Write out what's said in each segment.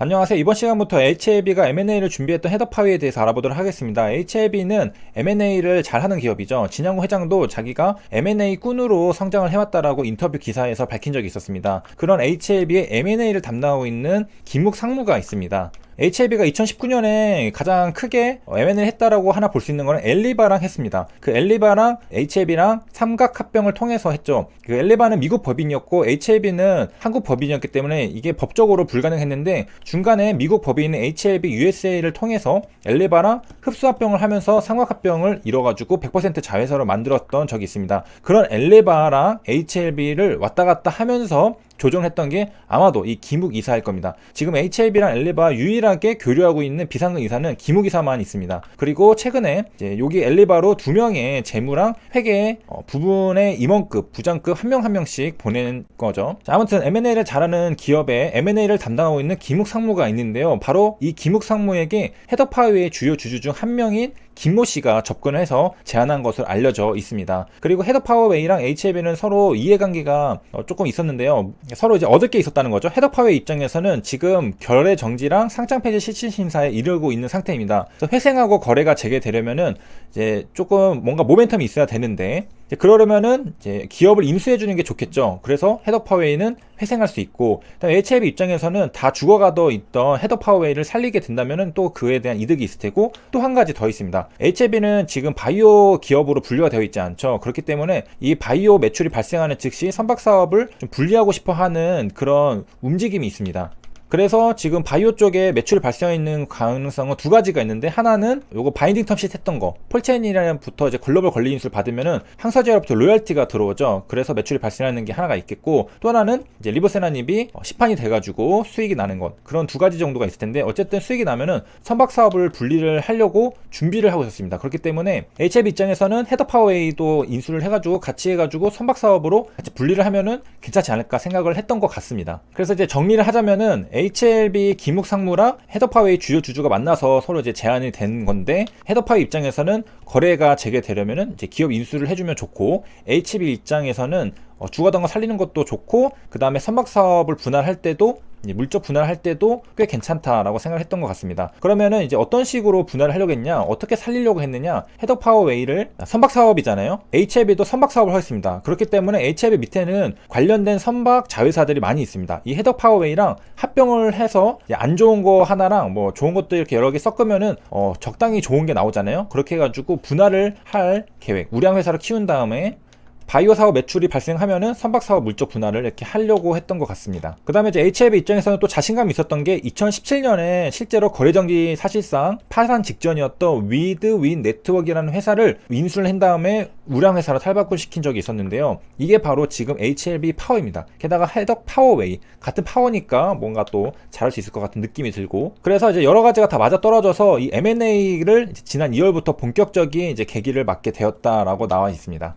안녕하세요. 이번 시간부터 HLB가 M&A를 준비했던 헤더파위에 대해서 알아보도록 하겠습니다. HLB는 M&A를 잘하는 기업이죠. 진양호 회장도 자기가 M&A 꾼으로 성장을 해왔다라고 인터뷰 기사에서 밝힌 적이 있었습니다. 그런 HLB의 M&A를 담당하고 있는 김욱 상무가 있습니다. HLB가 2019년에 가장 크게 M&A를 했다라고 하나 볼 수 있는 거는 엘리바랑 했습니다. 그 엘리바랑 HLB랑 삼각합병을 통해서 했죠. 그 엘리바는 미국 법인이었고 HLB는 한국 법인이었기 때문에 이게 법적으로 불가능했는데 중간에 미국 법인인 HLB USA를 통해서 엘리바랑 흡수합병을 하면서 삼각합병을 이뤄가지고 100% 자회사로 만들었던 적이 있습니다. 그런 엘리바랑 HLB를 왔다 갔다 하면서 조정했던 게 아마도 이 김욱 이사일 겁니다. 지금 HLB랑 엘리바 유일하게 교류하고 있는 비상근 이사는 김욱 이사만 있습니다. 그리고 최근에 이제 여기 엘리바로 2명의 재무랑 회계 부분의 임원급, 부장급 한 명 한 명씩 보내는 거죠. 자, 아무튼 M&A를 잘하는 기업에 M&A를 담당하고 있는 김욱 상무가 있는데요. 바로 이 김욱 상무에게 헤더파이의 주요 주주 중 한 명인 김모 씨가 접근을 해서 제안한 것으로 알려져 있습니다. 그리고 헤더파워웨이랑 HLB는 서로 이해관계가 조금 있었는데요. 서로 이제 얻을 게 있었다는 거죠. 헤더파워웨이 입장에서는 지금 거래 정지랑 상장 폐지 실질 심사에 이르고 있는 상태입니다. 그래서 회생하고 거래가 재개되려면은 이제 조금 뭔가 모멘텀이 있어야 되는데 그러려면은 이제 기업을 인수해 주는 게 좋겠죠. 그래서 헤더파워웨이는 회생할 수 있고, 그다음에 HLB 입장에서는 다 죽어가도 있던 헤더파워웨이를 살리게 된다면은 또 그에 대한 이득이 있을 테고, 또 한 가지 더 있습니다. HLB는 지금 바이오 기업으로 분류가 되어 있지 않죠. 그렇기 때문에 이 바이오 매출이 발생하는 즉시 선박 사업을 좀 분리하고 싶어 하는 그런 움직임이 있습니다. 그래서 지금 바이오 쪽에 매출이 발생하는 가능성은 두 가지가 있는데, 하나는 요거 바인딩 텀sheet 했던 거 폴체인이랑부터 이제 글로벌 권리 인수를 받으면은 항서제로부터 로열티가 들어오죠. 그래서 매출이 발생하는 게 하나가 있겠고, 또 하나는 이제 리버세나닙이 시판이 돼가지고 수익이 나는 것, 그런 두 가지 정도가 있을 텐데, 어쨌든 수익이 나면은 선박 사업을 분리를 하려고 준비를 하고 있었습니다. 그렇기 때문에 HLB 입장에서는 헤더파워웨이도 인수를 해가지고 같이 해가지고 선박 사업으로 같이 분리를 하면은 괜찮지 않을까 생각을 했던 것 같습니다. 그래서 이제 정리를 하자면은 HLB 김욱 상무랑 헤더파워웨이 주요 주주가 만나서 서로 이제 제안이 된 건데, 헤더파워웨이 입장에서는 거래가 재개되려면은 이제 기업 인수를 해주면 좋고, HLB 입장에서는 주가당을 살리는 것도 좋고, 그 다음에 선박 사업을 분할할 때도 물적 분할할 때도 꽤 괜찮다라고 생각했던 것 같습니다. 그러면은 이제 어떤 식으로 분할을 하려고 했냐, 어떻게 살리려고 했느냐, 헤더파워웨이를 선박 사업이잖아요. HLB도 선박 사업을 하겠습니다. 그렇기 때문에 HLB 밑에는 관련된 선박 자회사들이 많이 있습니다. 이 헤더파워웨이랑 합병을 해서 안 좋은 거 하나랑 뭐 좋은 것도 이렇게 여러 개 섞으면은 적당히 좋은 게 나오잖아요. 그렇게 해가지고 분할을 할 계획, 우량회사를 키운 다음에 바이오 사업 매출이 발생하면은 선박 사업 물적 분할을 이렇게 하려고 했던 것 같습니다. 그 다음에 이제 HLB 입장에서는 또 자신감이 있었던 게, 2017년에 실제로 거래정지 사실상 파산 직전이었던 위드윈 네트워크라는 회사를 인수를 한 다음에 우량회사로 탈바꿈시킨 적이 있었는데요. 이게 바로 지금 HLB 파워입니다. 게다가 헤더 파워웨이 같은 파워니까 뭔가 또 잘할 수 있을 것 같은 느낌이 들고, 그래서 이제 여러 가지가 다 맞아떨어져서 이 M&A를 지난 2월부터 본격적인 이제 계기를 맞게 되었다라고 나와 있습니다.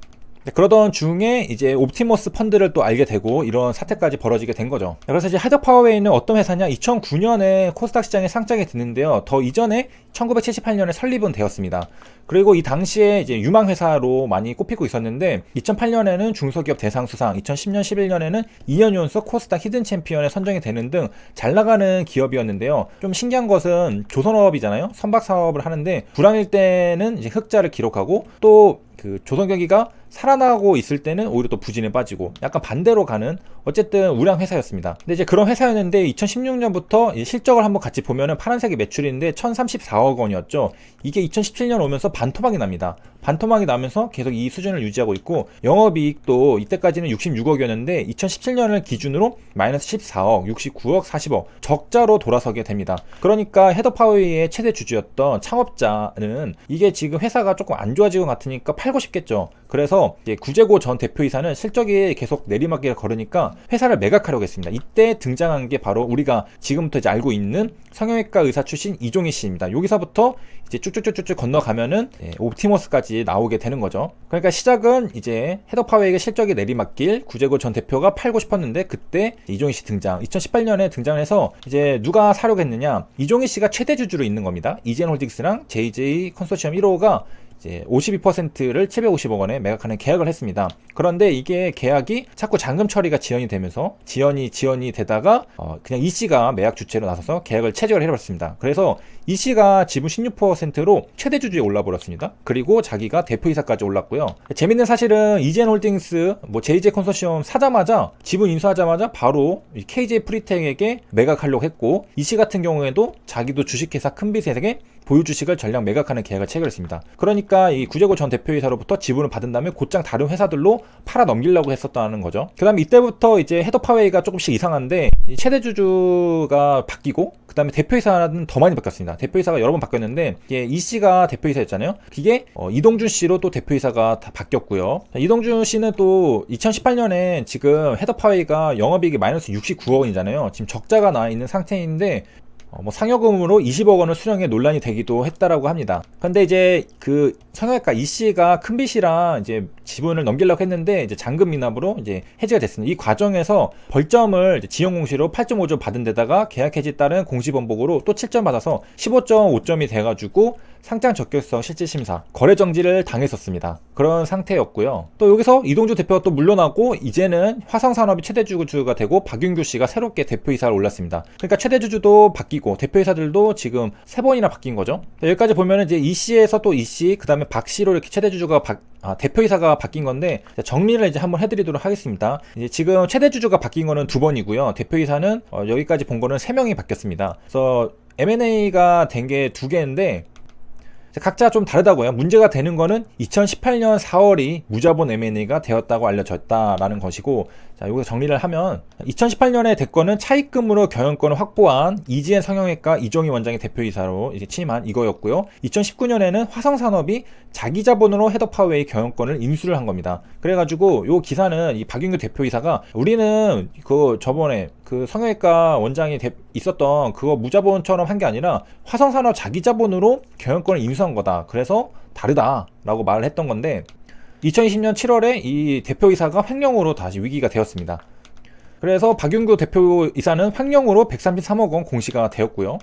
그러던 중에 이제 옵티머스 펀드를 또 알게 되고, 이런 사태까지 벌어지게 된 거죠. 그래서 이제 헤더파워웨이는 어떤 회사냐, 2009년에 코스닥 시장에 상장이 됐는데요. 더 이전에 1978년에 설립은 되었습니다. 그리고 이 당시에 이제 유망 회사로 많이 꼽히고 있었는데, 2008년에는 중소기업 대상 수상, 2010년 11년에는 2년 연속 코스닥 히든 챔피언에 선정이 되는 등 잘 나가는 기업이었는데요. 좀 신기한 것은 조선업이잖아요. 선박 사업을 하는데 불황일 때는 이제 흑자를 기록하고, 또 그 조선경기가 살아나고 있을 때는 오히려 또 부진에 빠지고, 약간 반대로 가는 어쨌든 우량 회사였습니다. 근데 이제 그런 회사였는데 2016년부터 실적을 한번 같이 보면은 파란색이 매출인데 1034억 원이었죠. 이게 2017년 오면서 반토막이 납니다. 반토막이 나면서 계속 이 수준을 유지하고 있고, 영업이익도 이때까지는 66억이었는데 2017년을 기준으로 마이너스 14억, 69억, 40억 적자로 돌아서게 됩니다. 그러니까 헤더파워웨이의 최대 주주였던 창업자는 이게 지금 회사가 조금 안 좋아지고 같으니까 팔고 싶겠죠. 그래서 이제 구재고 전 대표이사는 실적이 계속 내리막길을 걸으니까 회사를 매각하려고 했습니다. 이때 등장한 게 바로 우리가 지금부터 이제 알고 있는 성형외과 의사 출신 이종희 씨입니다. 여기서부터 이제 쭉쭉쭉쭉 건너가면은 옵티머스까지 나오게 되는 거죠. 그러니까 시작은 이제 헤더파워웨이의 실적이 내리막길, 구재고 전 대표가 팔고 싶었는데 그때 이종희 씨 등장, 2018년에 등장해서 이제 누가 사려고 했느냐, 이종희 씨가 최대 주주로 있는 겁니다. 이젠홀딩스랑 JJ 컨소시엄 1호가 이제 52%를 750억 원에 매각하는 계약을 했습니다. 그런데 이게 계약이 자꾸 잔금 처리가 지연이 되면서 지연이 되다가 그냥 이 씨가 매각 주체로 나서서 계약을 체결을 해버렸습니다. 그래서 이 씨가 지분 16%로 최대 주주에 올라버렸습니다. 그리고 자기가 대표이사까지 올랐고요. 재밌는 사실은 이젠홀딩스 JJ 컨소시엄 사자마자 지분 인수하자마자 바로 KJ 프리텍에게 매각하려고 했고, 이 씨 같은 경우에도 자기도 주식회사 큰빛에게 보유 주식을 전량 매각하는 계약을 체결했습니다. 그러니까 이 구재고 전 대표이사로부터 지분을 받은 다음에 곧장 다른 회사들로 팔아 넘기려고 했었다는 거죠. 그 다음에 이때부터 이제 헤드파웨이가 조금씩 이상한데, 최대 주주가 바뀌고 그 다음에 대표이사는 더 많이 바뀌었습니다. 대표이사가 여러 번 바뀌었는데, 이 씨가 대표이사였잖아요. 이게 이동준 씨로 또 대표이사가 다 바뀌었고요. 이동준 씨는 또 2018년에 지금 헤드파웨이가 영업이익이 마이너스 69억 원이잖아요. 지금 적자가 나 있는 상태인데 상여금으로 20억 원을 수령해 논란이 되기도 했다라고 합니다. 근데 이제 그 성형외과 이 씨가 큰빛이랑 이제 지분을 넘기려고 했는데 이제 잔금 미납으로 이제 해지가 됐습니다. 이 과정에서 벌점을 지연 공시로 8.5점 받은 데다가 계약 해지 따른 공시 번복으로 또 7점 받아서 15.5점이 돼가지고 상장 적격성 실질심사 거래 정지를 당했었습니다. 그런 상태였고요. 또 여기서 이동주 대표가 또 물러나고 이제는 화성산업이 최대 주주가 되고 박윤규 씨가 새롭게 대표이사를 올랐습니다. 그러니까 최대 주주도 바뀌고 대표이사들도 지금 3번이나 바뀐 거죠. 여기까지 보면은 이제 이 씨에서 또 이 씨, 그 다음에 박 씨로 이렇게 최대 주주가 대표이사가 바뀐 건데, 정리를 이제 한번 해드리도록 하겠습니다. 이제 지금 최대 주주가 바뀐 거는 2번이고요. 대표이사는 여기까지 본 거는 3명이 바뀌었습니다. 그래서 M&A가 된 게 2개인데 각자 좀 다르다고요. 문제가 되는 거는 2018년 4월이 무자본 M&A가 되었다고 알려졌다라는 것이고, 자, 여기서 정리를 하면 2018년에 됐건은 차입금으로 경영권을 확보한 이지엔 성형외과 이종희 원장이 대표이사로 이제 취임한 이거였고요. 2019년에는 화성산업이 자기 자본으로 헤더파웨이 경영권을 인수를 한 겁니다. 그래가지고 요 기사는 이 박윤규 대표이사가 우리는 그 저번에 그 성형외과 원장이 있었던 그거 무자본처럼 한 게 아니라 화성산업 자기 자본으로 경영권을 인수한 거다. 그래서 다르다라고 말을 했던 건데, 2020년 7월에 이 대표이사가 횡령으로 다시 위기가 되었습니다. 그래서 박윤규 대표이사는 횡령으로 133억 원 공시가 되었고요.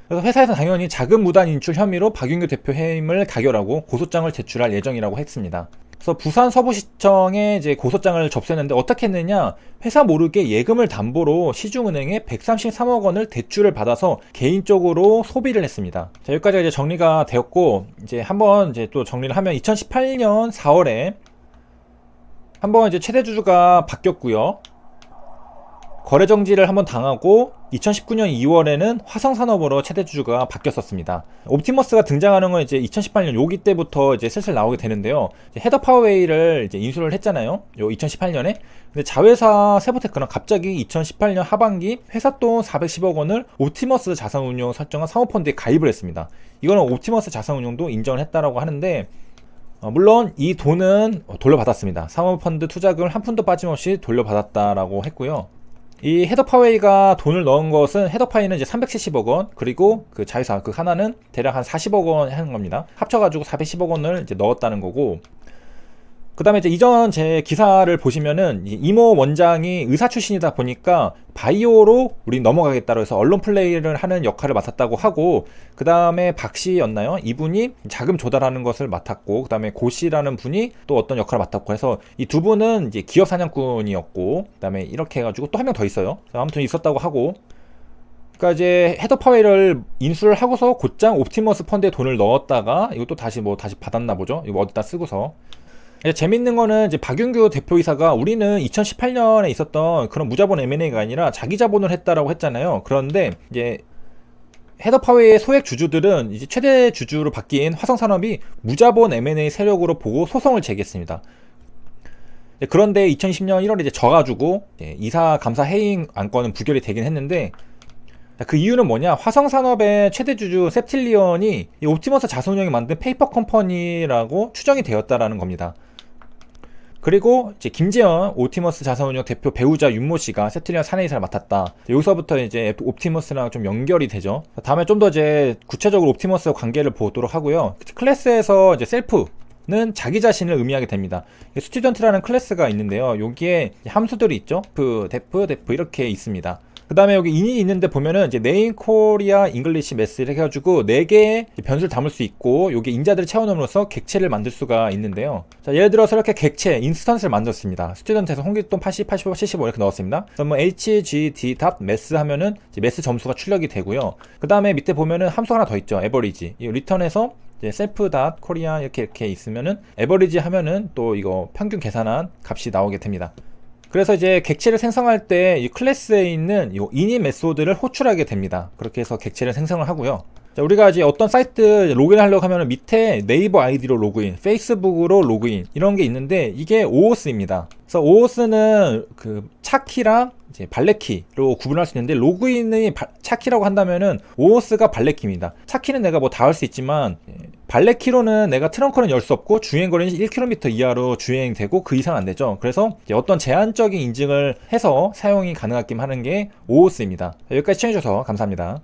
그래서 회사에서 당연히 자금 무단 인출 혐의로 박윤규 대표 해임을 가결하고 고소장을 제출할 예정이라고 했습니다. 그래서 부산 서부시청에 이제 고소장을 접수했는데 어떻게 했느냐, 회사 모르게 예금을 담보로 시중은행에 133억 원을 대출을 받아서 개인적으로 소비를 했습니다. 자, 여기까지가 이제 정리가 되었고, 이제 한번 이제 또 정리를 하면 2018년 4월에 한번 이제 최대 주주가 바뀌었고요. 거래 정지를 한번 당하고 2019년 2월에는 화성산업으로 최대 주주가 바뀌었었습니다. 옵티머스가 등장하는 건 이제 2018년 요기 때부터 이제 슬슬 나오게 되는데요. 헤더파웨이를 이제 인수를 했잖아요. 요 2018년에. 근데 자회사 세보테크는 갑자기 2018년 하반기 회사 돈 410억 원을 옵티머스 자산운용 설정한 사모펀드에 가입을 했습니다. 이거는 옵티머스 자산운용도 인정을 했다라고 하는데, 물론 이 돈은 돌려받았습니다. 사모펀드 투자금을 한 푼도 빠짐없이 돌려받았다라고 했고요. 이 헤더파웨이가 돈을 넣은 것은, 헤더파웨이는 이제 370억 원, 그리고 그 자회사 그 하나는 대략 한 40억 원 하는 겁니다. 합쳐가지고 410억 원을 이제 넣었다는 거고, 그 다음에 이제 이전 제 기사를 보시면은 이모 원장이 의사 출신이다 보니까 바이오로 우리 넘어가겠다고 해서 언론 플레이를 하는 역할을 맡았다고 하고, 그 다음에 박 씨였나요? 이분이 자금 조달하는 것을 맡았고, 그 다음에 고 씨라는 분이 또 어떤 역할을 맡았고 해서 이 두 분은 이제 기업 사냥꾼이었고, 그 다음에 이렇게 해가지고 또 한 명 더 있어요. 아무튼 있었다고 하고, 그러니까 이제 헤더파웨이를 인수를 하고서 곧장 옵티머스 펀드에 돈을 넣었다가 이것도 다시 받았나 보죠. 이거 어디다 쓰고서. 재밌는 거는 이제 박윤규 대표이사가 우리는 2018년에 있었던 그런 무자본 M&A가 아니라 자기 자본을 했다라고 했잖아요. 그런데 이제 헤더파웨이의 소액 주주들은 이제 최대 주주로 바뀐 화성산업이 무자본 M&A 세력으로 보고 소송을 제기했습니다. 그런데 2020년 1월에 이제 져가지고 이사 감사 해임 안건은 부결이 되긴 했는데, 그 이유는 뭐냐, 화성산업의 최대 주주 셉틸리언이 이 옵티머스 자산운용이 만든 페이퍼 컴퍼니라고 추정이 되었다라는 겁니다. 그리고 이제 김재현 옵티머스 자산운용 대표 배우자 윤모 씨가 셉틸리언 사내이사를 맡았다. 여기서부터 이제 옵티머스랑 좀 연결이 되죠. 다음에 좀 더 이제 구체적으로 옵티머스와 관계를 보도록 하고요. 클래스에서 이제 셀프는 자기 자신을 의미하게 됩니다. 스튜던트라는 클래스가 있는데요. 여기에 함수들이 있죠. 데프 이렇게 있습니다. 그 다음에 여기 인이 있는데 보면은 이제 네임 코리아 잉글리시 매스 이렇게 해가지고 4개의 변수를 담을 수 있고, 요게 인자들을 채워넣음으로써 객체를 만들 수가 있는데요. 자, 예를 들어서 이렇게 객체 인스턴스를 만들었습니다. 스튜던트에서 홍길동 80, 85, 75 이렇게 넣었습니다. 그래서 뭐 hgd.mass 하면은 이제 매스 점수가 출력이 되고요. 그 다음에 밑에 보면은 함수가 하나 더 있죠. average. 이 리턴에서 이제 self.korean 이렇게 있으면은 average 하면은 또 이거 평균 계산한 값이 나오게 됩니다. 그래서 이제 객체를 생성할 때 이 클래스에 있는 이 init 메소드를 호출하게 됩니다. 그렇게 해서 객체를 생성을 하고요. 자, 우리가 이제 어떤 사이트 로그인 하려고 하면 밑에 네이버 아이디로 로그인, 페이스북으로 로그인 이런 게 있는데 이게 OAuth입니다. 그래서 OAuth는 그 차키랑 이제 발레키로 구분할 수 있는데, 로그인이 차키라고 한다면은 OAuth가 발레키입니다. 차키는 내가 뭐 다 할 수 있지만 발레키로는 내가 트렁크는 열 수 없고 주행거리는 1km 이하로 주행되고 그 이상 안 되죠. 그래서 어떤 제한적인 인증을 해서 사용이 가능하게 하는 게 OAuth입니다. 여기까지 시청해주셔서 감사합니다.